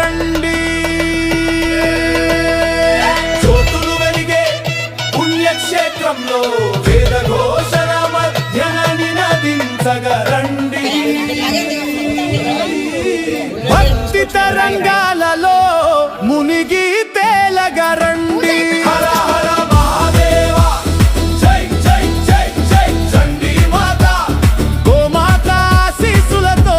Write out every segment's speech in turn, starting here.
రండి. జ్యోతులు వెలిగే పుణ్యక్షేత్రంలో వేద ఘోషణ మధ్యన నినదించగా రండి. భక్తి తరంగాలలో మునిగి తేలగా రండి. హర హర మహాదేవ జై జై జై జై చండీ మాత. గోమాత ఆశీస్సులతో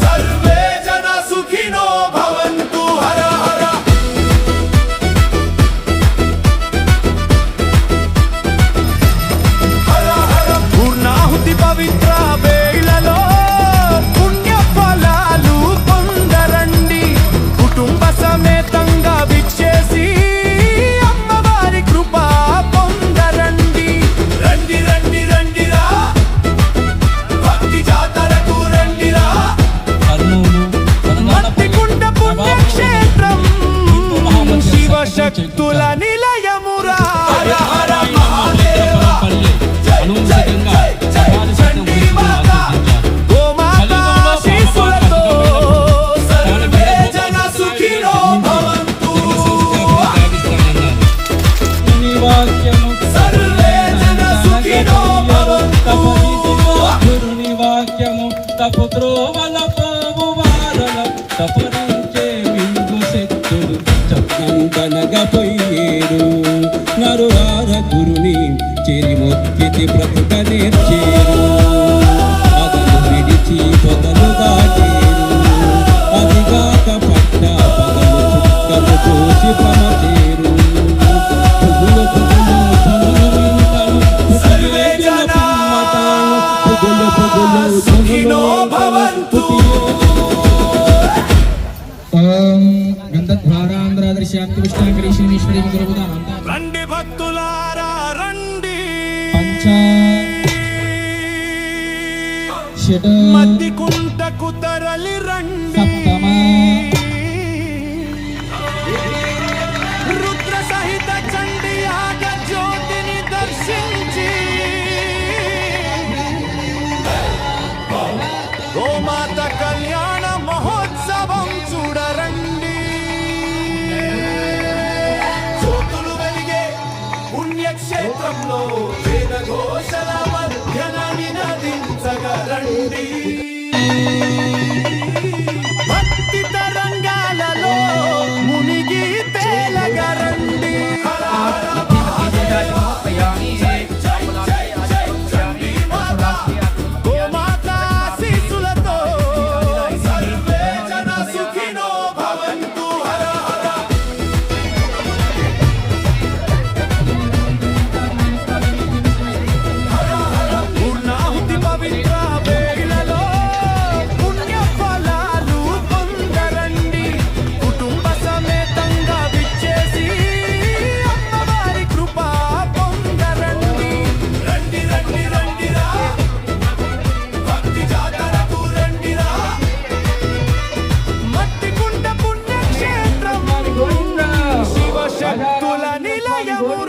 సర్వే జన సుఖినో భవంతు. హర హర హర హర. పూర్ణాహుతి పవిత్ర వేళలో పుణ్య ఫలాలు పొందరండి. కుటుంబ సమేతంగా విచ్చేసి అమ్మవారి కృప పొందరండి. రండి రండి రండిరా భక్తి జాతరకు రండిరా. మట్టికుంట పుణ్యక్షేత్రం శివశక్తుల నిలయమురా. హర హర మహాదేవ జై జై జై జై చండీ మాత. గోమాత ఆశీస్సులతో సర్వే జన సుఖినో భవంతు. సర్వే జన సుఖినో భవంతు. గురుని వాక్యము తపుత్రోవల పోవువారల తపరించే విందు శక్తులు చక్కనగపోయేరు. నరువార గురుని చెరి మొక్కితి బ్రతుక నేర్చేరు. అతను విడిచి పొదలు దాటేరు. అదిగాక పట్ట పదము చుక్కలు చూసి ప్రమచేరు. పుగులు పుగులు పనులు వింటాను సర్వే జన పుగులు పుగులు సుఖినో భవంతు. ఓం గంధద్వారాంధ్రదర్శ్యాప్తి విష్ణాకరి శ్రీశ్వరి గురుబుధానం రండి భక్తులారా రండి. పంచ షట్ మద్దికుంటకు తరలి రండి. సప్తమ రుద్ర సహిత చండీ యాగ జ్యోతిని దర్శించి గోమాత కళ్యాణ మహోత్సవం చూడరండి. జ్యోతులు వెలిగే పుణ్యక్షేత్రంలో వేద ఘోషల మధ్యన నినదించగా రండి. భక్తి తరంగాలలో మునిగి తేలగా రండి. హర హర మహాదేవ జై జై జై జై చండీ మాత. గోమాత ఆశీస్సులతో సర్వే జన సుఖినో భవంతు. హర హర పూర్ణాహుతి పవిత్ర వేళలో పుణ్య ఫలాలు పొందరండి. కుటుంబ సమేతంగా విచ్చేసి అమ్మవారి కృప పొందరండి. రండి రండి రండిరా భక్తి జాతరకు రండిరా. మట్టికుంట పుణ్యక్షేత్రం శివశక్తుల నిలయమురా.